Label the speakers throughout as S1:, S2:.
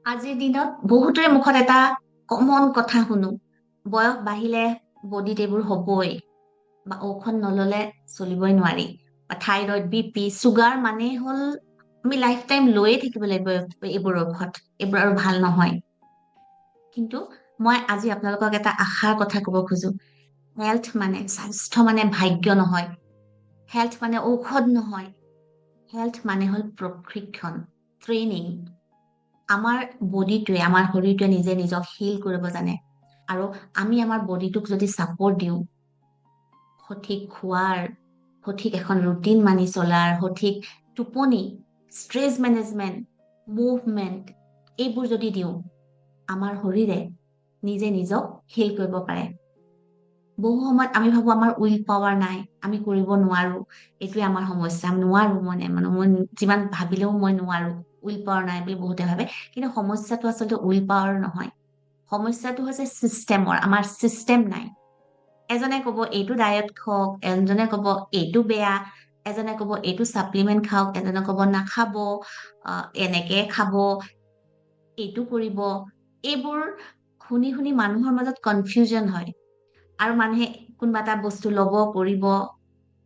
S1: আজিৰ দিনত বহুতৰে মুখত এটা কমন কথা শুনো, বয়স বাঢ়িলে বডিত এইবোৰ হ'বই বা ঔষধ নললে চলিবই নোৱাৰি। বা থাইৰইড, বিপি, চুগাৰ মানেই হ'ল আমি লাইফ টাইম লৈয়ে থাকিব লাগিব এইবোৰ ঔষধ। এইবোৰ আৰু ভাল নহয়। কিন্তু মই আজি আপোনালোকক এটা আশাৰ কথা ক'ব খোজো। হেল্থ মানে, স্বাস্থ্য মানে ভাগ্য নহয়। হেল্থ মানে ঔষধ নহয়। হেল্থ মানে হ'ল প্ৰশিক্ষণ, ট্ৰেইনিং। আমাৰ বডিটোৱে, আমাৰ শৰীৰটোৱে নিজে নিজক হিল কৰিব জানে। আৰু আমি আমাৰ বডিটোক যদি ছাপৰ্ট দিওঁ, সঠিক খোৱাৰ, সঠিক এখন ৰুটিন মানি চলাৰ, সঠিক টোপনি, ষ্ট্ৰেছ মেনেজমেণ্ট, মুভমেণ্ট, এইবোৰ যদি দিওঁ, আমাৰ শৰীৰে নিজে নিজক হিল কৰিব পাৰে। বহু সময়ত আমি ভাবো আমাৰ উইল পাৱাৰ নাই, আমি কৰিব নোৱাৰো, এইটোৱে আমাৰ সমস্যা। আমি নোৱাৰো, মই যিমান ভাবিলেও মই নোৱাৰো, উইল পাৱাৰ নাই বুলি বহুতে ভাবে। কিন্তু সমস্যাটো আচলতে উইল পাৱাৰ নহয়। সমস্যাটো হৈছে চিষ্টেমৰ, আমাৰ চিষ্টেম নাই। এজনে কব এইটো ডায়েট খাওক, এজনে কব এইটো বেয়া, এজনে কব এইটো ছাপ্লিমেণ্ট খাওক, এজনে কব নাখাব, এনেকে খাব, এইটো কৰিব। এইবোৰ শুনি শুনি মানুহৰ মাজত কনফিউজন হয়। আৰু মানুহে কোনোবা এটা বস্তু লব, কৰিব,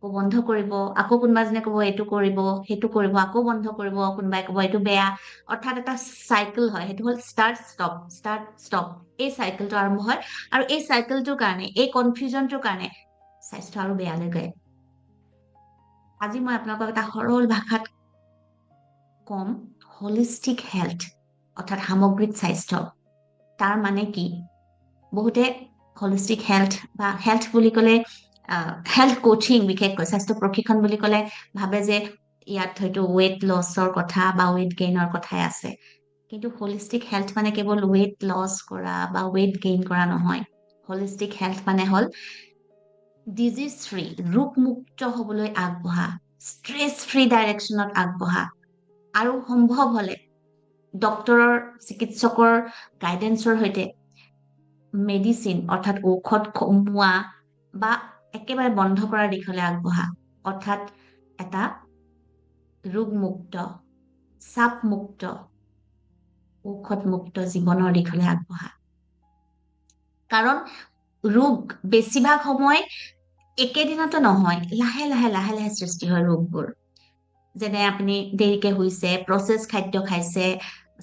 S1: আকৌ বন্ধ কৰিব, আকৌ কোনোবা এজনে কব এইটো কৰিব, সেইটো কৰিব, আকৌ বন্ধ কৰিব, কোনোবাই কব এইটো বেয়া। অৰ্থাৎ এটা চাইকেল হয়, সেইটো হ'ল ষ্টাৰ্ট ষ্টপ, ষ্টাৰ্ট ষ্টপ। এই চাইকেলটো আৰম্ভ হয়। আৰু এই চাইকেলটোৰ কাৰণে, এই কনফিউজনটোৰ কাৰণে স্বাস্থ্য আৰু বেয়ালৈ গৈ। আজি মই আপোনালোকক এটা সৰল ভাষাত কম, হলিষ্টিক হেল্থ, অৰ্থাৎ সামগ্ৰিক স্বাস্থ্য। তাৰ মানে কি? বহুতে হলিষ্টিক হেল্থ বা হেল্থ বুলি ক'লে, হেল্থ কোচিং, বিশেষকৈ স্বাস্থ্য প্ৰশিক্ষণ বুলি ক'লে ভাবে যে ইয়াত হয়তো ৱেইট লছৰ কথা বা ৱেইট গেইনৰ কথাই আছে। কিন্তু হলিষ্টিক হেল্থ মানে কেৱল ৱেইট লছ কৰা বা ৱেইট গেইন কৰা নহয়। হলিষ্টিক হেল্থ মানে হ'ল ডিজিজ ফ্ৰী, ৰোগমুক্ত হবলৈ আগবঢ়া, ষ্ট্ৰেছ ফ্ৰী ডাইৰেকশ্যনত আগবঢ়া, আৰু সম্ভৱ হলে ডক্তৰৰ, চিকিৎসকৰ গাইডেন্সৰ সৈতে মেডিচিন অৰ্থাৎ ঔষধ কমোৱা বা একেবাৰে বন্ধ কৰাৰ দিশলৈ আগবঢ়া। অৰ্থাৎ এটা ৰোগমুক্ত, চাপমুক্ত, ঔষধমুক্ত জীৱনৰ দিশলৈ আগবঢ়া। কাৰণ ৰোগ বেছিভাগ সময় একেদিনতো নহয়, লাহে লাহে লাহে লাহে সৃষ্টি হয় ৰোগবোৰ। যেনে আপুনি দেৰিকে শুইছে, প্ৰচেছ খাদ্য খাইছে,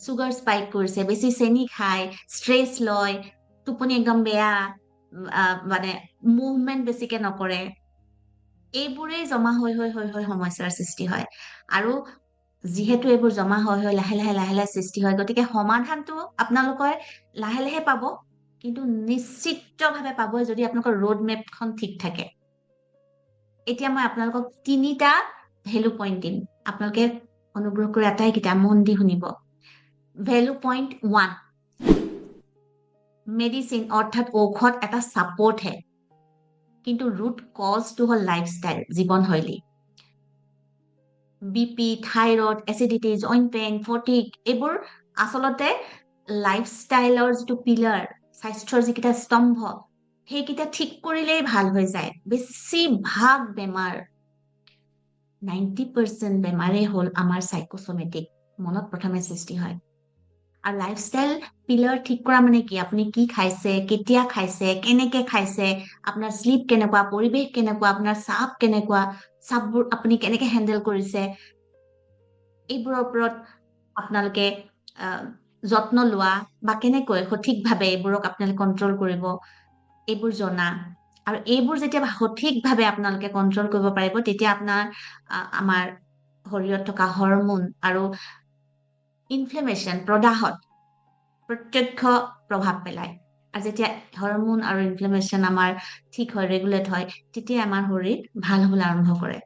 S1: চুগাৰ স্পাইক কৰিছে, বেছি চেনি খায়, ষ্ট্ৰেছ লয়, টোপনি একদম বেয়া, মানে মুভমেণ্ট বেছিকে নকৰে। এইবোৰেই জমা হৈ হৈ হৈ হৈ সমস্যাৰ সৃষ্টি হয়। আৰু যিহেতু এইবোৰ জমা হৈ হৈ লাহে লাহে লাহে লাহে সৃষ্টি হয়, গতিকে সমাধানটো আপোনালোকে লাহে লাহে পাব, কিন্তু নিশ্চিতভাৱে পাব যদি আপোনালোকৰ ৰোড মেপখন ঠিক থাকে। এতিয়া মই আপোনালোকক 3টা ভেলু পইণ্ট দিম। আপোনালোকে অনুগ্ৰহ কৰি আটাইকেইটা মন দি শুনিব। ভেলু পইণ্ট 1, মেডিচিন অৰ্থাৎ ঔষধ এটা ছাপৰ্টহে, কিন্তু ৰুট কজটো হ'ল লাইফষ্টাইল, জীৱনশৈলী। BP, thyroid, acidity, joint pain, ফটিক, এইবোৰ আচলতে লাইফষ্টাইলৰ যিটো পিলাৰ, স্বাস্থ্যৰ যিকেইটা স্তম্ভ, সেইকেইটা ঠিক কৰিলেই ভাল হৈ যায়। বেছিভাগ বেমাৰ, 90% বেমাৰেই হ'ল আমাৰ চাইকোচমেটিক, মনত প্ৰথমে সৃষ্টি হয়। আৰু লাইফষ্টাইল পিলাৰ ঠিক কৰা মানে কি? আপুনি কি খাইছে, কেতিয়া খাইছে, কেনেকে খাইছে, আপোনাৰ শ্লিপ কেনেকুৱা, পৰিৱেশ কেনেকুৱা, আপোনাৰ চাপ কেনেকুৱা, চাপবোৰ আপুনি কেনেকে হেণ্ডেল কৰিছে, এইবোৰৰ ওপৰত আপোনালোকে যত্ন লোৱা বা কেনেকৈ সঠিকভাৱে এইবোৰক আপোনালোকে কণ্ট্ৰল কৰিব, এইবোৰ জনা। আৰু এইবোৰ যেতিয়া সঠিকভাৱে আপোনালোকে কণ্ট্ৰল কৰিব পাৰিব, তেতিয়া আমাৰ শৰীৰত থকা হৰমন আৰু ইনফ্লেমেশ্যন, প্ৰদাহত প্ৰত্যক্ষ প্ৰভাৱ পেলায়। আৰু যেতিয়া হৰমন আৰু ইনফ্লেমেশ্যন আমাৰ ঠিক হয়, ৰেগুলেট হয়, তেতিয়া আমাৰ শৰীৰ ভাল হ'বলৈ আৰম্ভ কৰে।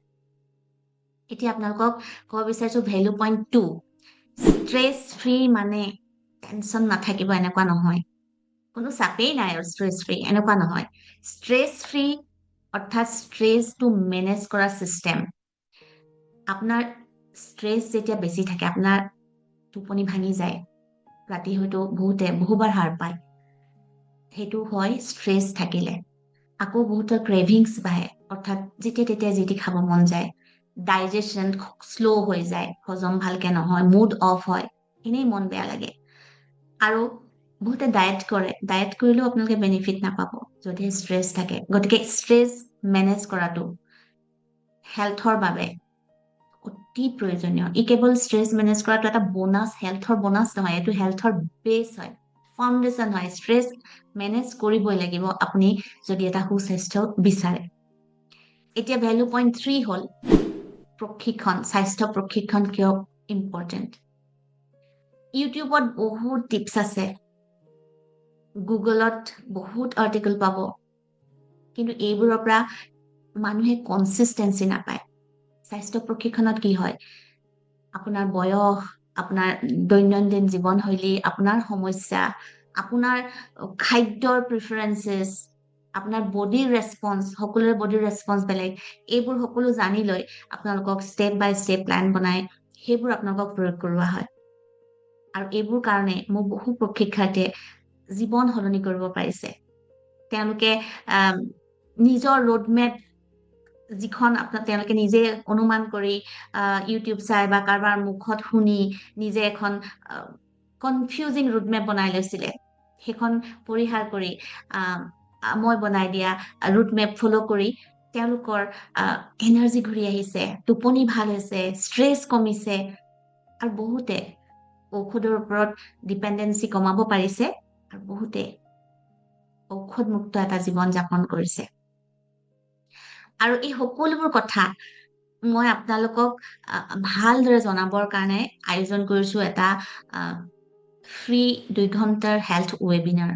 S1: এতিয়া আপোনালোকক ক'ব বিচাৰিছো ভেলু পইণ্ট 2, ষ্ট্ৰেছ ফ্ৰী মানে টেনচন নাথাকিব এনেকুৱা নহয়, কোনো চাপেই নাই আৰু ষ্ট্ৰেছ ফ্ৰী এনেকুৱা নহয়। ষ্ট্ৰেছ ফ্ৰী অৰ্থাৎ ষ্ট্ৰেছটো মেনেজ কৰা চিষ্টেম। আপোনাৰ ষ্ট্ৰেছ যেতিয়া বেছি থাকে, আপোনাৰ টোপনি ভাঙি যায়, ৰাতি হয়তো বহুবাৰ সাৰ পায়, সেইটো হয় ষ্ট্ৰেছ থাকিলে। আকৌ বহুতৰ ক্ৰেভিংছ বাঢ়ে, অৰ্থাৎ যেতিয়া তেতিয়া যি টি খাব মন যায়, ডাইজেশ্যন শ্ল' হৈ যায়, হজম ভালকে নহয়, মুড অফ হয়, এনেই মন বেয়া লাগে। আৰু বহুতে ডায়েট কৰিলেও আপোনালোকে বেনিফিট নাপাব যদি ষ্ট্ৰেছ থাকে। গতিকে ষ্ট্ৰেছ মেনেজ কৰাটো হেল্থৰ বাবে অতি প্ৰয়োজনীয়। ই কেৱল ষ্ট্ৰেছ মেনেজ কৰাটো এটা বোনাছ, হেল্থৰ বোনাছ নহয়, এইটো হেল্থৰ বেছ হয়, ফাউণ্ডেশ্যন হয়। ষ্ট্ৰেছ মেনেজ কৰিবই লাগিব আপুনি যদি এটা সুস্বাস্থ্য বিচাৰে। এতিয়া ভেলু পইণ্ট 3 হ'ল প্ৰশিক্ষণ। স্বাস্থ্য প্ৰশিক্ষণ কিয় ইম্পৰ্টেণ্ট? ইউটিউবত বহুত টিপছ আছে, গুগলত বহুত আৰ্টিকল পাব, কিন্তু এইবোৰৰ পৰা মানুহে কনচিষ্টেঞ্চি নাপায়। স্বাস্থ্য প্ৰশিক্ষণত কি হয়, আপোনাৰ বয়স, আপোনাৰ দৈনন্দিন জীৱনশৈলী, আপোনাৰ সমস্যা, আপোনাৰ খাদ্যৰ প্ৰিফাৰেঞ্চেছ, আপোনাৰ বডিৰ ৰেছপন্স, সকলোৰে বডিৰ ৰেছপন্স বেলেগ, এইবোৰ সকলো জানি লৈ আপোনালোকক ষ্টেপ বাই ষ্টেপ প্লেন বনাই সেইবোৰ আপোনালোকক প্ৰয়োগ কৰোৱা হয়। আৰু এইবোৰ কাৰণে মোৰ বহু প্ৰশিক্ষাৰ্থীয়ে জীৱন সলনি কৰিব পাৰিছে। তেওঁলোকে নিজৰ ৰোডমেপ, যিখন তেওঁলোকে নিজে অনুমান কৰি ইউটিউব চাই বা কাৰোবাৰ মুখত শুনি নিজে এখন কনফিউজিং ৰোডমেপ বনাই লৈছিলে, সেইখন পৰিহাৰ কৰি মই বনাই দিয়া ৰোডমেপ ফ'ল' কৰি তেওঁলোকৰ এনাৰ্জি ঘূৰি আহিছে, টোপনি ভাল হৈছে, ষ্ট্ৰেছ কমিছে, আৰু বহুতে ঔষধৰ ওপৰত ডিপেণ্ডেঞ্চি কমাব পাৰিছে, আৰু বহুতে ঔষধমুক্ত এটা জীৱন যাপন কৰিছে। আৰু এই সকলোবোৰ কথা মই আপোনালোকক ভালদৰে জনাবৰ কাৰণে আয়োজন কৰিছো এটা ফ্ৰী 2 ঘণ্টাৰ হেল্থ ৱেবিনাৰ।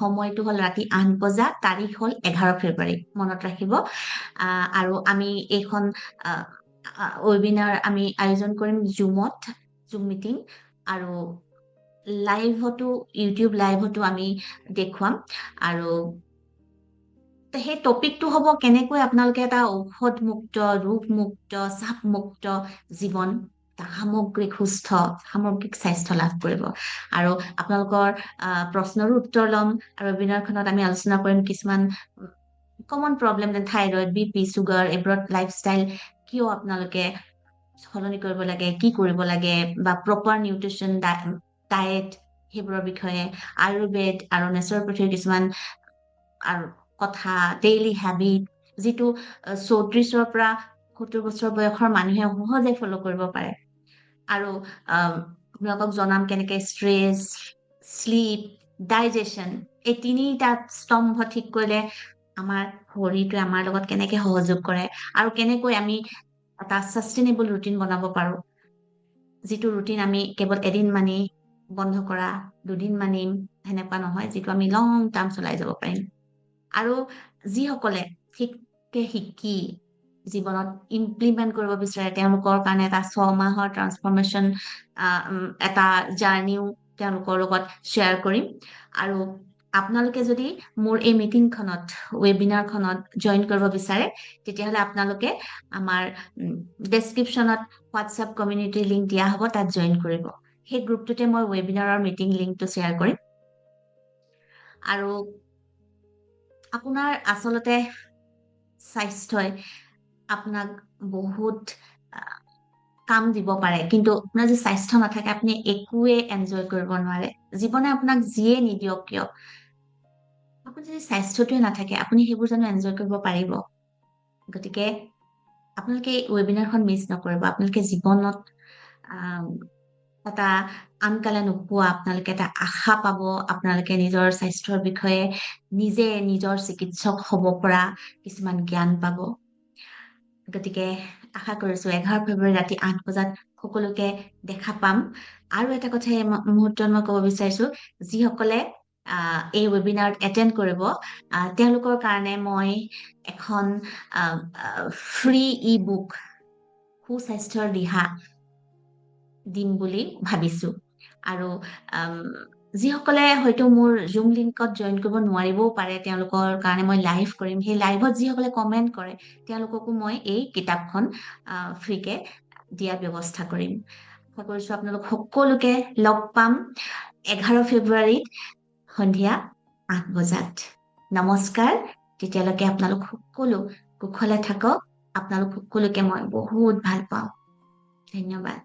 S1: সময়টো হ'ল ৰাতি 8 বজা, তাৰিখ হ'ল 11 ফেব্ৰুৱাৰী, মনত ৰাখিব। আৰু আমি এইখন ৱেবিনাৰ আমি আয়োজন কৰিম জুমত, জুম মিটিং, আৰু লাইভতো, ইউটিউব লাইভতো আমি দেখুৱাম। আৰু সেই টপিকটো হ'ব কেনেকৈ আপোনালোকে এটা ঔষধমুক্ত, ৰোগমুক্ত, চাপমুক্ত জীৱন, সামগ্ৰিক সুস্থ, সামগ্ৰিক স্বাস্থ্য লাভ কৰিব। আৰু আপোনালোকৰ প্ৰশ্নৰো উত্তৰ ল'ম, আৰু ৱেবিনাৰখনত আমি আলোচনা কৰিম কিছুমান কমন প্ৰব্লেম, যেনে থাইৰইড, বিপি, চুগাৰ, এইবোৰত লাইফষ্টাইল কিয় আপোনালোকে সলনি কৰিব লাগে, কি কৰিব লাগে, বা প্ৰপাৰ নিউট্ৰিচন ডায়েট, সেইবোৰৰ বিষয়ে, আয়ুৰ্বেদ আৰু নেচাৰোপেথিৰ কিছুমান আৰু কথা, ডেইলি হেবিট, যিটো 34ৰ পৰা 70 বছৰ বয়সৰ মানুহে সহজে ফ'ল' কৰিব পাৰে। আৰু আপোনালোকক জনাম কেনেকে ষ্ট্ৰেছ, শ্লিপ, ডাইজেশ্যন, এই তিনিটা স্তম্ভ ঠিক কৰিলে আমাৰ শৰীৰটোৱে আমাৰ লগত কেনেকে সহযোগ কৰে, আৰু কেনেকৈ আমি এটা ছাষ্টেইনেবল ৰুটিন বনাব পাৰো, যিটো ৰুটিন আমি কেৱল এদিন মানি বন্ধ কৰা, 2 দিন মানিম, সেনেকুৱা নহয়, যিটো আমি লং টাৰ্ম চলাই যাব পাৰিম। আৰু যিসকলে ঠিককে শিকি জীৱনত ইমপ্লিমেণ্ট কৰিব বিচাৰে, তেওঁলোকৰ কাৰণে এটা 6 মাহৰ ট্ৰান্সফৰ্মেশ্যন এটা জাৰ্নিও তেওঁলোকৰ লগত শ্বেয়াৰ কৰিম। আৰু আপোনালোকে যদি মোৰ এই মিটিংখনত, ৱেবিনাৰখনত জইন কৰিব বিচাৰে, তেতিয়াহ'লে আপোনালোকে আমাৰ ডেছক্ৰিপশ্যনত হোৱাটছএপ কমিউনিটি লিংক দিয়া হ'ব, তাত জইন কৰিব। সেই গ্ৰুপটোতে মই ৱেবিনাৰৰ মিটিং লিংকটো শ্বেয়াৰ কৰিম। আৰু আপোনাৰ আচলতে স্বাস্থ্যই আপোনাক বহুত কাম দিব পাৰে, কিন্তু আপোনাৰ যদি স্বাস্থ্য নাথাকে আপুনি একোৱে এনজয় কৰিব নোৱাৰে। জীৱনে আপোনাক যিয়ে নিদিয়ক কিয়, আপুনি যদি স্বাস্থ্যটোৱে নাথাকে আপুনি সেইবোৰ জানো এনজয় কৰিব পাৰিব? গতিকে আপোনালোকে এই ৱেবিনাৰখন মিছ নকৰিব। আপোনালোকে জীৱনত এটা আনকালে নোপোৱা আপোনালোকে এটা আশা পাব, আপোনালোকে নিজৰ স্বাস্থ্যৰ বিষয়ে নিজে নিজৰ চিকিৎসক হ'ব পৰা কিছুমান জ্ঞান পাব। গতিকে আশা কৰিছো 11 ফেব্ৰুৱাৰী ৰাতি 8 বজাত সকলোকে দেখা পাম। আৰু এটা কথা এই মুহূৰ্তত মই ক'ব বিচাৰিছো, যিসকলে এই ৱেবিনাৰত এটেণ্ড কৰিব, তেওঁলোকৰ কাৰণে মই এখন ফ্ৰী ই বুক, সুস্বাস্থ্যৰ দিহা, দিম বুলি ভাবিছো। আৰু যিসকলে হয়তো মোৰ জুম লিংকত জইন কৰিব নোৱাৰিবও পাৰে, তেওঁলোকৰ কাৰণে মই লাইভ কৰিম। সেই লাইভত যিসকলে কমেণ্ট কৰে তেওঁলোককো মই এই কিতাপখন ফ্ৰীকে দিয়াৰ ব্যৱস্থা কৰিম। আশা কৰিছো আপোনালোক সকলোকে লগ পাম 11 ফেব্ৰুৱাৰীত সন্ধিয়া 8 বজাত। নমস্কাৰ। তেতিয়ালৈকে আপোনালোক সকলো কুশলে থাকক। আপোনালোক সকলোকে মই বহুত ভাল পাওঁ। ধন্যবাদ।